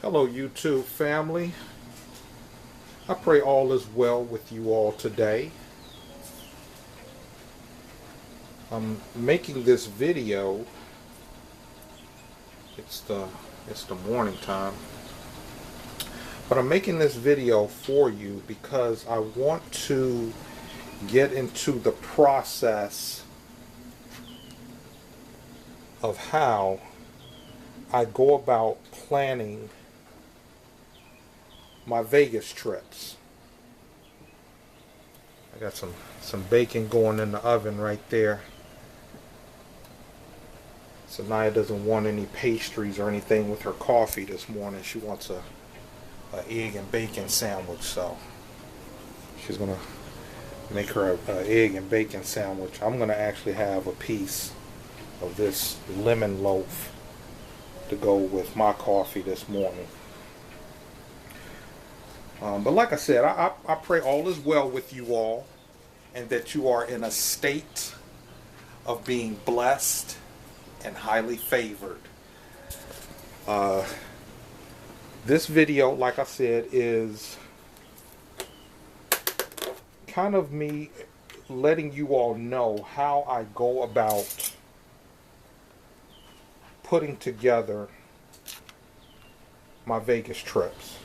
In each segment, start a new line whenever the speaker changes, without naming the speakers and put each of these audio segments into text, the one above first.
Hello, YouTube family. I pray all is well with you all today. I'm making this video. It's the morning time, but I'm making this video for you because I want to get into the process of how I go about planning my Vegas trips. I got some bacon going in the oven right there. Sanaya doesn't want any pastries or anything with her coffee this morning. She wants a egg and bacon sandwich, so she's gonna make her a egg and bacon sandwich. I'm gonna actually have a piece of this lemon loaf to go with my coffee this morning. But like I said, I pray all is well with you all and that you are in a state of being blessed and highly favored. This video, like I said, is kind of me letting you all know how I go about putting together my Vegas trips.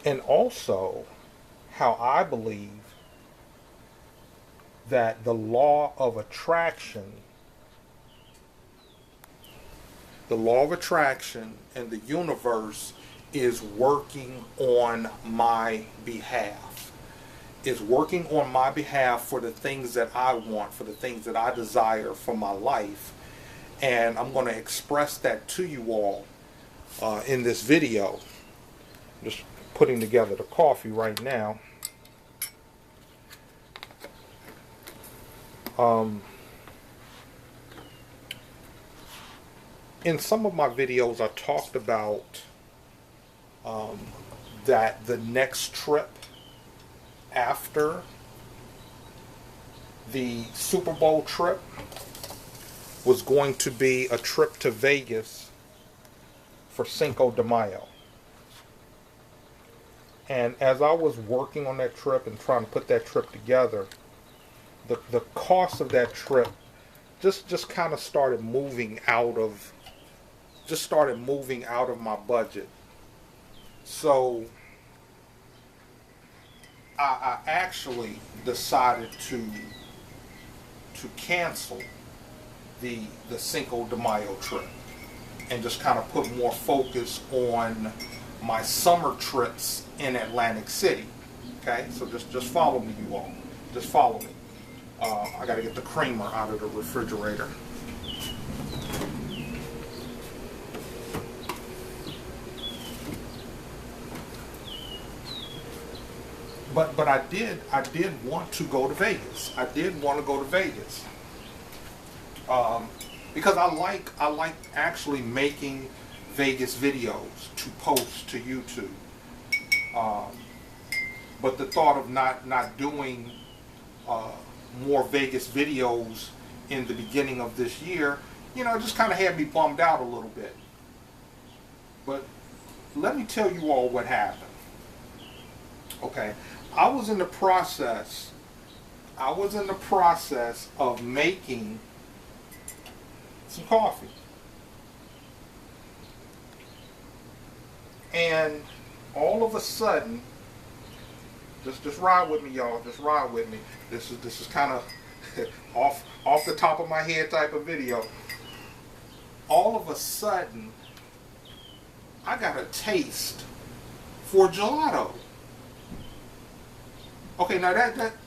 And also how I believe that the law of attraction and the universe is working on my behalf. Is working on my behalf for the things that I want, for the things that I desire for my life. And I'm going to express that to you all in this video. Just putting together the coffee right now. In some of my videos, I talked about that the next trip after the Super Bowl trip was going to be a trip to Vegas for Cinco de Mayo. And as I was working on that trip and trying to put that trip together, the cost of that trip just kind of started moving out of my budget. So I actually decided to cancel the Cinco de Mayo trip and just kind of put more focus on my summer trips in Atlantic City. Okay, so just follow me, you all. Just follow me. I got to get the creamer out of the refrigerator. But I did want to go to Vegas. I did want to go to Vegas because I like actually making Vegas videos to post to YouTube. But the thought of not doing more Vegas videos in the beginning of this year, just kind of had me bummed out a little bit. But let me tell you all what happened. Okay, I was in the process of making some coffee. And all of a sudden, just ride with me, y'all. Just ride with me. This is kind of off the top of my head type of video. All of a sudden, I got a taste for gelato. Okay, now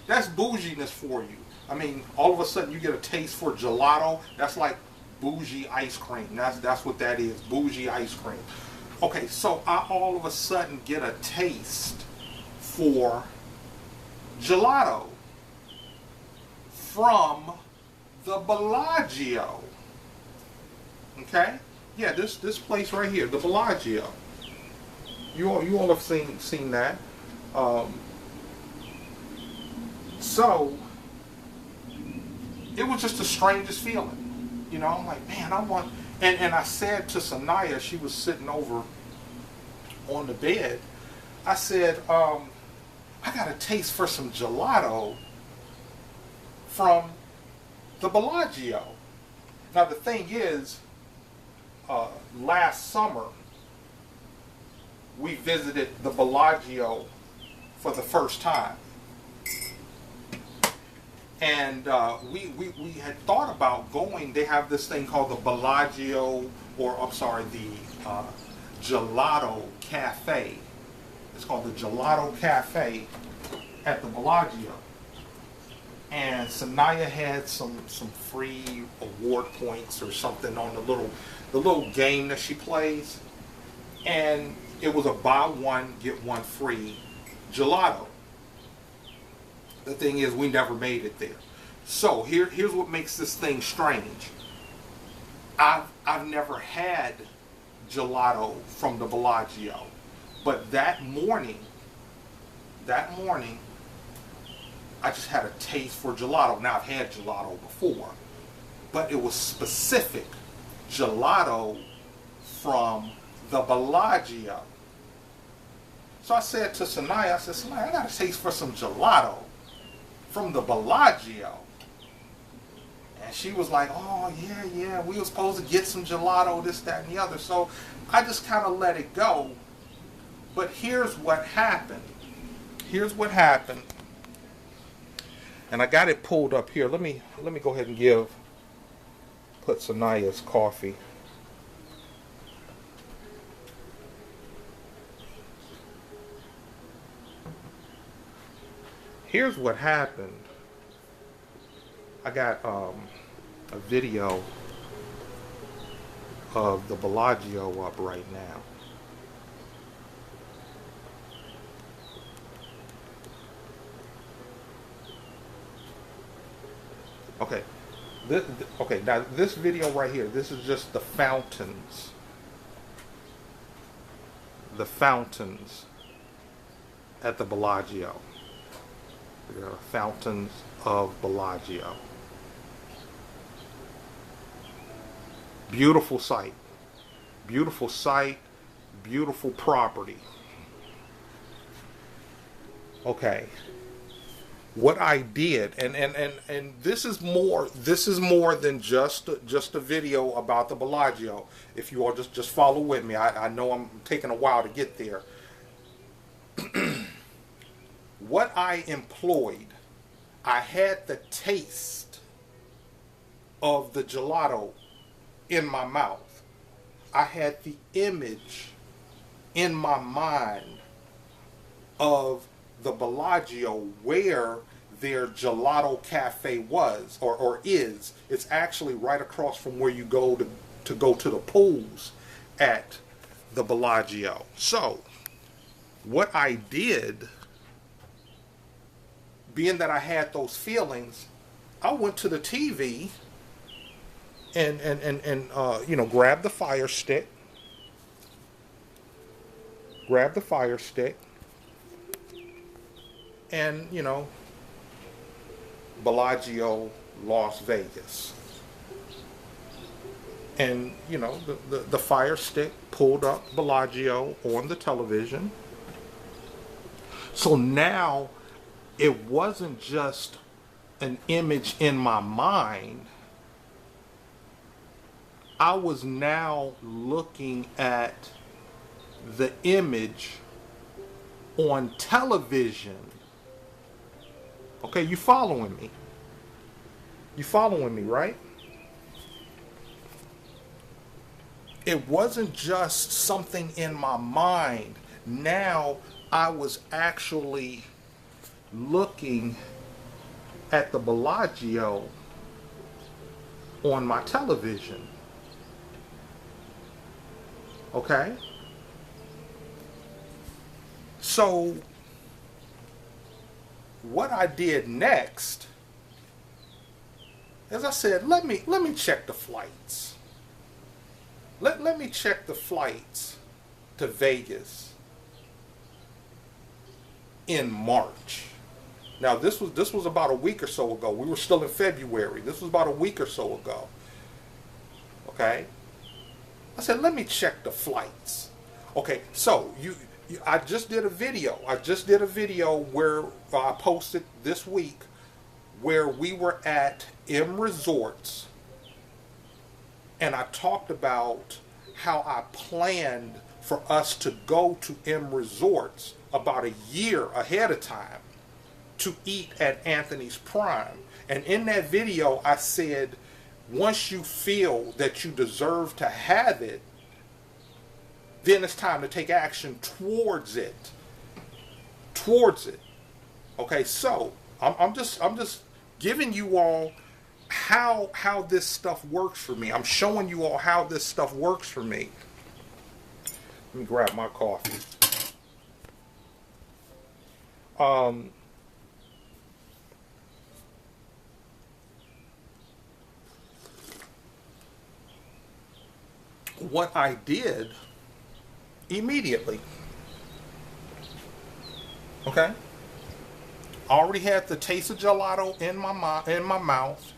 that's bouginess for you. I mean, all of a sudden you get a taste for gelato. That's like bougie ice cream. That's what that is. Bougie ice cream. Okay, so I all of a sudden get a taste for gelato from the Bellagio. Okay? Yeah, this place right here, the Bellagio. You all have seen that. So it was just the strangest feeling. I'm like, man, I want, And I said to Sanaya, she was sitting over on the bed, I said, I got a taste for some gelato from the Bellagio. Now the thing is, last summer we visited the Bellagio for the first time. And we had thought about going. They have this thing called the Bellagio, or I'm sorry, the Gelato Cafe. It's called the Gelato Cafe at the Bellagio. And Sanaya had some free award points or something on the little game that she plays. And it was a buy one, get one free gelato. The thing is, we never made it there. So here's what makes this thing strange. I've never had gelato from the Bellagio, but that morning, I just had a taste for gelato. Now I've had gelato before, but it was specific gelato from the Bellagio. So I said to Sanaya, Sanaya, I got a taste for some gelato from the Bellagio. And she was like, oh, yeah, we were supposed to get some gelato, this, that, and the other. So I just kind of let it go. But here's what happened. And I got it pulled up here. Let me go ahead and put Sanaya's coffee. Here's what happened. I got a video of the Bellagio up right now. Okay. Okay, now this video right here, this is just the fountains. The fountains at the Bellagio. The fountains of Bellagio. Beautiful sight. Beautiful sight. Beautiful property. Okay. What I did, and this is more than just a video about the Bellagio. If you all just follow with me, I know I'm taking a while to get there. What I employed, I had the taste of the gelato in my mouth. I had the image in my mind of the Bellagio, where their gelato cafe was or is. It's actually right across from where you go to go to the pools at the Bellagio. So what I did, being that I had those feelings, I went to the TV and grabbed the Fire Stick. And, Bellagio, Las Vegas. And, the Fire Stick pulled up Bellagio on the television. So now it wasn't just an image in my mind. I was now looking at the image on television. Okay, you following me? You following me, right? It wasn't just something in my mind. Now I was actually looking at the Bellagio on my television. Okay? So what I did next is I said, let me check the flights. Let me check the flights to Vegas in March. Now this was about a week or so ago. We were still in February. This was about a week or so ago. Okay? I said, let me check the flights. Okay, so I just did a video. I just did a video where I posted this week where we were at M Resorts, and I talked about how I planned for us to go to M Resorts about a year ahead of time to eat at Anthony's Prime. And in that video, I said, once you feel that you deserve to have it, then it's time to take action towards it. Towards it. Okay, so I'm just giving you all how this stuff works for me. I'm showing you all how this stuff works for me. Let me grab my coffee. What I did immediately, okay, I already had the taste of gelato in my mouth.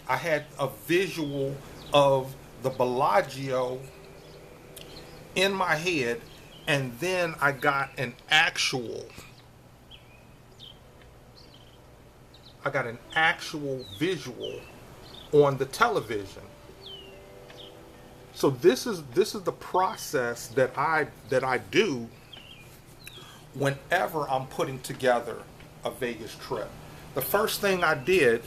I had a visual of the Bellagio in my head, and then I got an actual visual on the television. So this is the process that I do whenever I'm putting together a Vegas trip. The first thing I did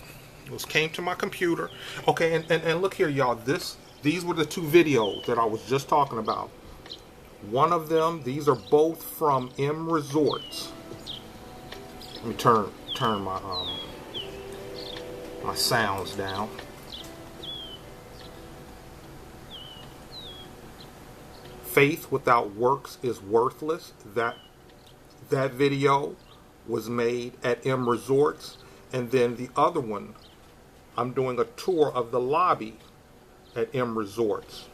was came to my computer. Okay, and look here, y'all. These were the two videos that I was just talking about. One of them, these are both from M Resorts. Let me turn my my sounds down. Faith without works is worthless. That video was made at M Resorts. And then the other one, I'm doing a tour of the lobby at M Resorts.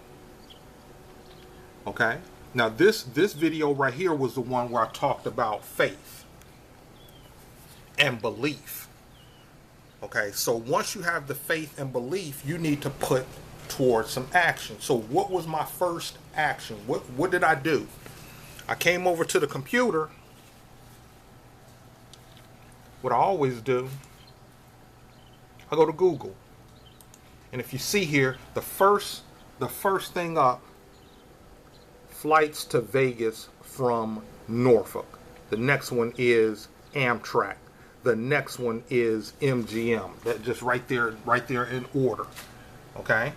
Okay? Now this video right here was the one where I talked about faith and belief. Okay? So once you have the faith and belief, you need to put towards some action. So what was my first action? What did I do? I came over to the computer. What I always do, I go to Google. And if you see here, the first thing up, flights to Vegas from Norfolk. The next one is Amtrak. The next one is MGM. That just right there in order. Okay?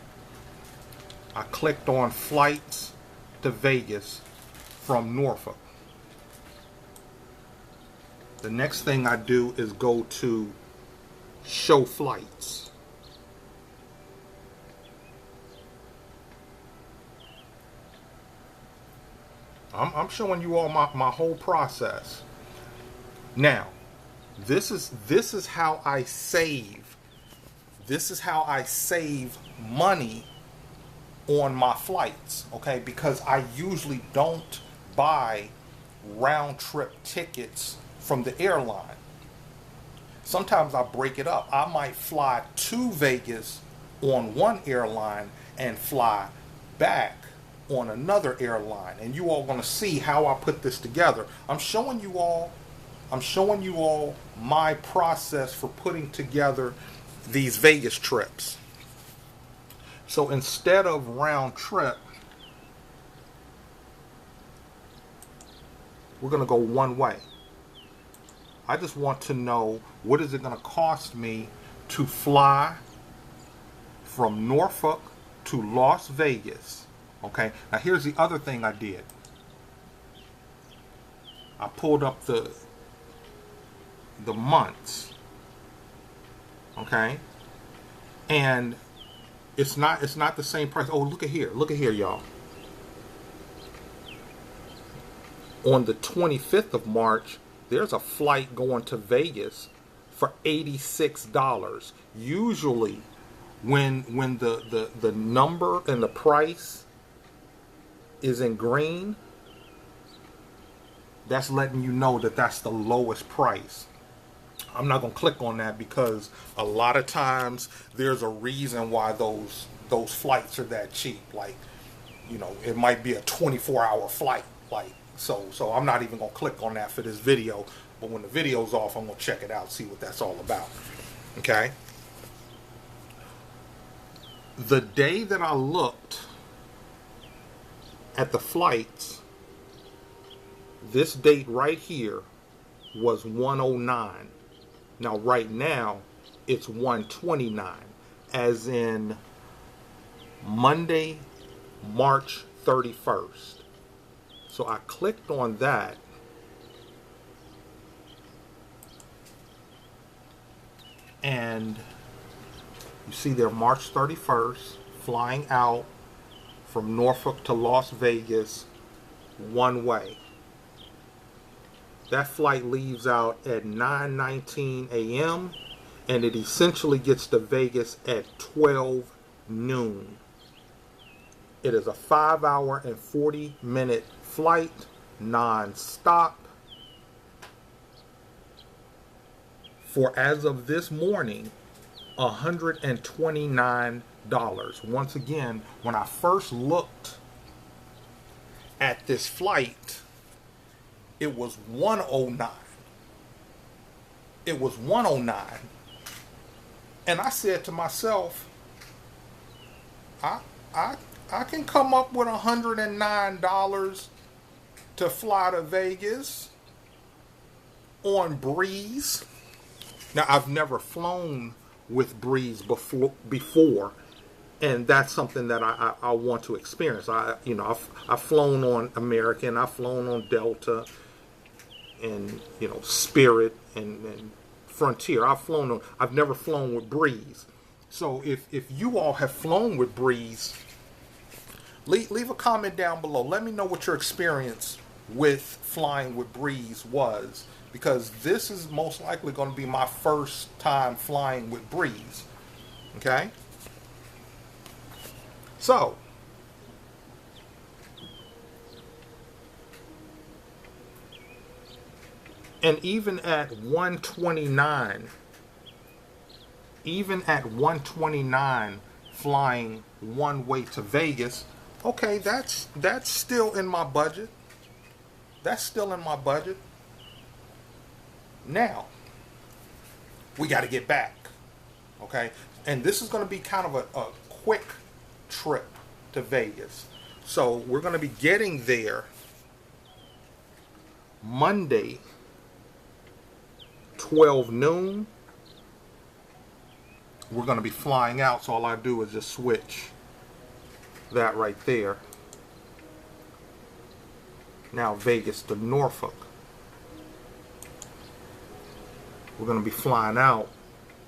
I clicked on flights to Vegas from Norfolk. The next thing I do is go to show flights. I'm showing you all my whole process. Now, this is how I save. This is how I save money on my flights, okay? Because I usually don't buy round trip tickets from the airline. Sometimes I break it up. I might fly to Vegas on one airline and fly back on another airline. And you all are going to see how I put this together. I'm showing you all my process for putting together these Vegas trips. So instead of round trip, we're going to go one way. I just want to know, what is it going to cost me to fly from Norfolk to Las Vegas? Okay, now here's the other thing I did. I pulled up the months. Okay, and it's not the same price. Oh, look at here, y'all. On the 25th of March, there's a flight going to Vegas for $86. Usually, when the number and the price is in green, that's letting you know that that's the lowest price. I'm not going to click on that because a lot of times there's a reason why those flights are that cheap. Like you know, it might be a 24-hour flight. Like, so I'm not even gonna click on that for this video. But when the video's off, I'm gonna check it out, see what that's all about. Okay. The day that I looked at the flights, this date right here was 109. Now right now it's 129, as in Monday, March 31st. So I clicked on that, and you see there, March 31st, flying out from Norfolk to Las Vegas, one way. That flight leaves out at 9:19 a.m. and it essentially gets to Vegas at 12 noon. It is a 5-hour and 40-minute flight, non-stop. For, as of this morning, $129. Once again, when I first looked at this flight, it was 109. It was 109. And I said to myself, I can come up with $109 to fly to Vegas on Breeze. Now, I've never flown with Breeze before, and that's something that I want to experience. I've flown on American, I've flown on Delta, and Spirit and Frontier. I've never flown with Breeze. So if you all have flown with Breeze, leave a comment down below. Let me know what your experience with flying with Breeze was, because this is most likely going to be my first time flying with Breeze. Okay? So, and even at 129, flying one way to Vegas, okay, that's still in my budget. That's still in my budget. Now, we got to get back, okay? And this is going to be kind of a quick trip to Vegas. So we're going to be getting there Monday, 12 noon. We're going to be flying out, so all I do is just switch that right there. Now Vegas to Norfolk. We're going to be flying out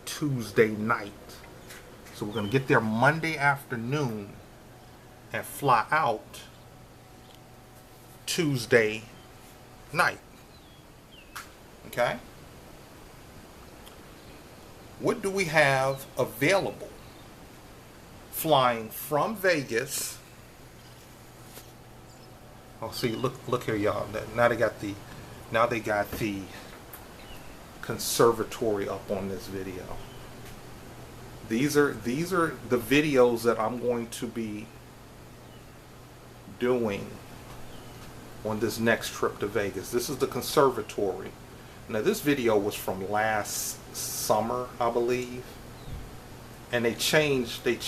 Tuesday night. So we're going to get there Monday afternoon and fly out Tuesday night. Okay? What do we have available flying from Vegas? Oh, see, look here, y'all. Now they got the conservatory up on this video. These are the videos that I'm going to be doing on this next trip to Vegas. This is the conservatory. Now this video was from last summer, I believe, and they changed the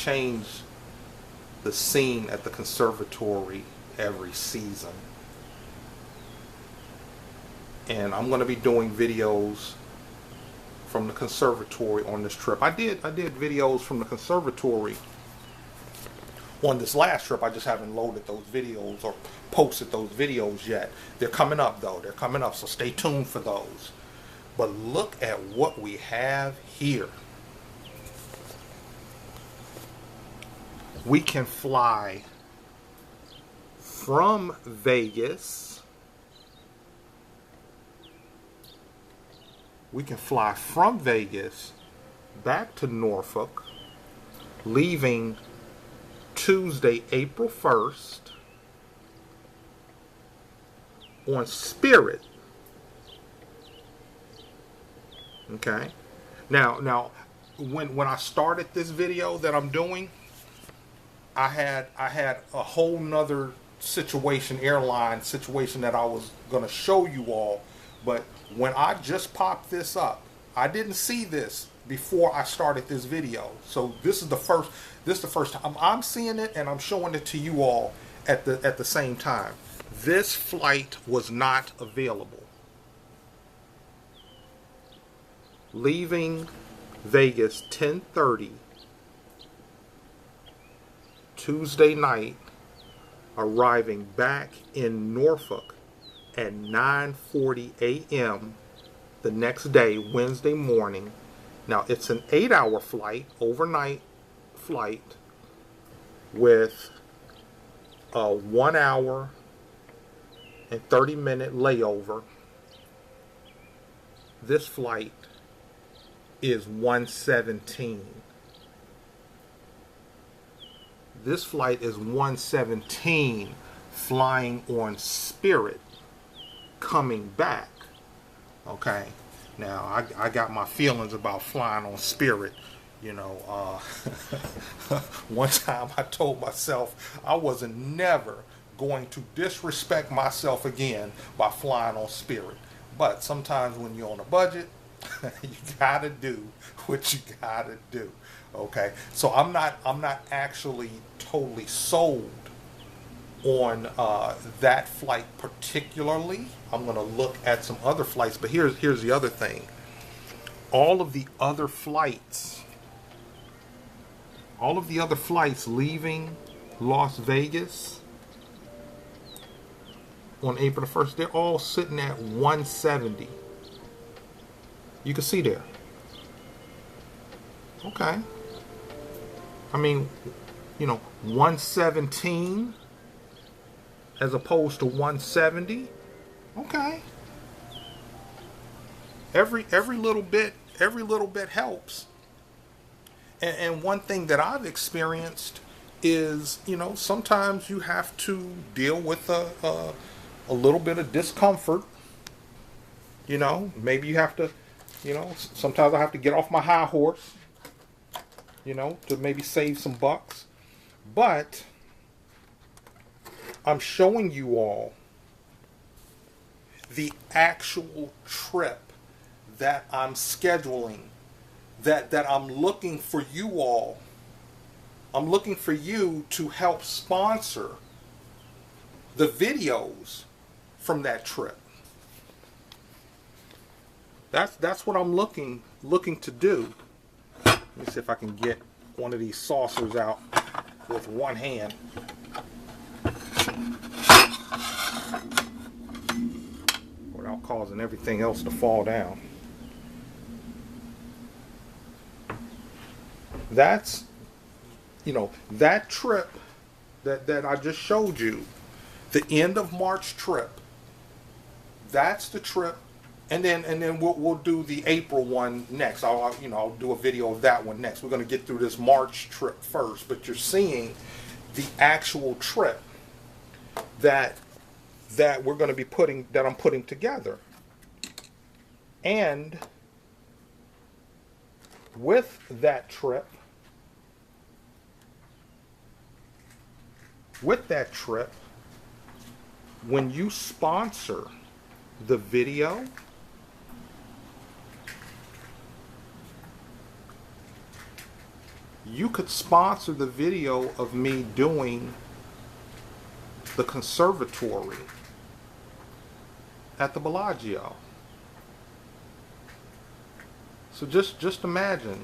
scene at the conservatory every season. And I'm going to be doing videos from the conservatory on this trip. I did videos from the conservatory on this last trip. I just haven't loaded those videos or posted those videos yet. They're coming up though. They're coming up, so stay tuned for those. But look at what we have here. We can fly from Vegas. We can fly from Vegas back to Norfolk, leaving Tuesday, April 1st on Spirit. Okay. Now when I started this video that I'm doing, I had a whole nother situation, airline situation, that I was going to show you all. But when I just popped this up, I didn't see this before I started this video. So this is the first time I'm seeing it, and I'm showing it to you all at the same time. This flight was not available. Leaving Vegas 10:30 Tuesday night, arriving back in Norfolk at 9:40 a.m. the next day, Wednesday morning. Now, it's an 8-hour flight, overnight flight, with a 1 hour and 30-minute layover. This flight is 117. This flight is 117, flying on Spirit, coming back. Okay, now I got my feelings about flying on Spirit. You know, one time I told myself I wasn't never going to disrespect myself again by flying on Spirit. But sometimes when you're on a budget, you gotta do what you gotta do. Okay, so I'm not actually totally sold on that flight particularly. I'm gonna look at some other flights, but here's the other thing. All of the other flights leaving Las Vegas on April the 1st, they're all sitting at 170. You can see there. Okay. I mean, you know, 117 as opposed to 170. Okay. Every little bit helps. And one thing that I've experienced is, you know, sometimes you have to deal with a little bit of discomfort. You know, maybe you have to, you know, sometimes I have to get off my high horse, you know, to maybe save some bucks. But I'm showing you all the actual trip that I'm scheduling, that I'm looking for you all. I'm looking for you to help sponsor the videos from that trip. That's what I'm looking to do. Let me see if I can get one of these saucers out with one hand. Without causing everything else to fall down. That's, you know, that trip that I just showed you, the end of March trip. That's the trip. And then we'll do the April one next. I'll do a video of that one next. We're going to get through this March trip first, but you're seeing the actual trip that we're going to be I'm putting together. And with that trip, when you sponsor the video, you could sponsor the video of me doing the conservatory at the Bellagio. So just imagine,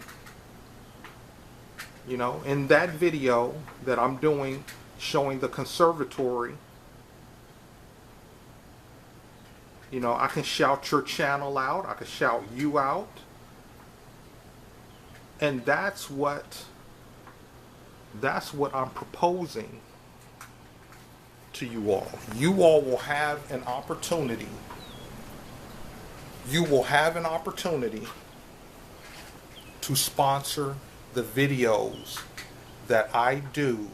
you know, in that video that I'm doing showing the conservatory, you know, I can shout your channel out, I can shout you out. And that's what I'm proposing to you all. You all will have an opportunity. You will have an opportunity to sponsor the videos that I do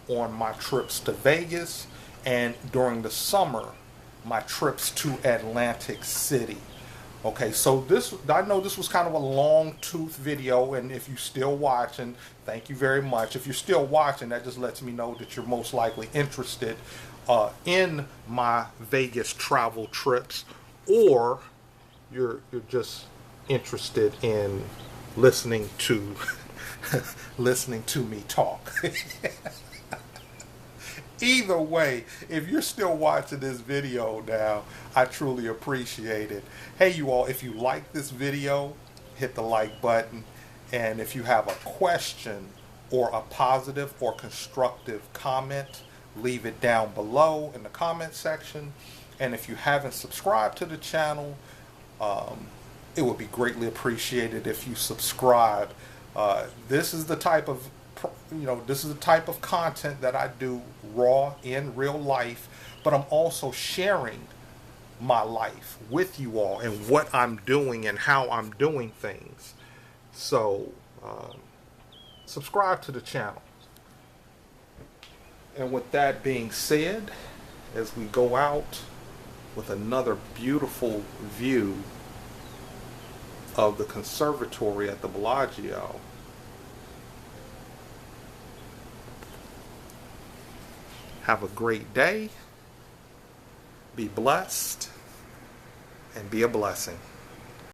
on my trips to Vegas, and during the summer, my trips to Atlantic City. Okay, so this, I know this was kind of a long tooth video, and if you're still watching, thank you very much. If you're still watching, that just lets me know that you're most likely interested in my Vegas travel trips, or you're just interested in listening to listening to me talk. Either way, if you're still watching this video now, I truly appreciate it. Hey, you all, if you like this video, hit the like button. And if you have a question or a positive or constructive comment, leave it down below in the comment section. And if you haven't subscribed to the channel, it would be greatly appreciated if you subscribe. This is the type of this is the type of content that I do raw in real life, but I'm also sharing my life with you all and what I'm doing and how I'm doing things. So subscribe to the channel. And with that being said, as we go out with another beautiful view of the conservatory at the Bellagio, have a great day, be blessed, and be a blessing.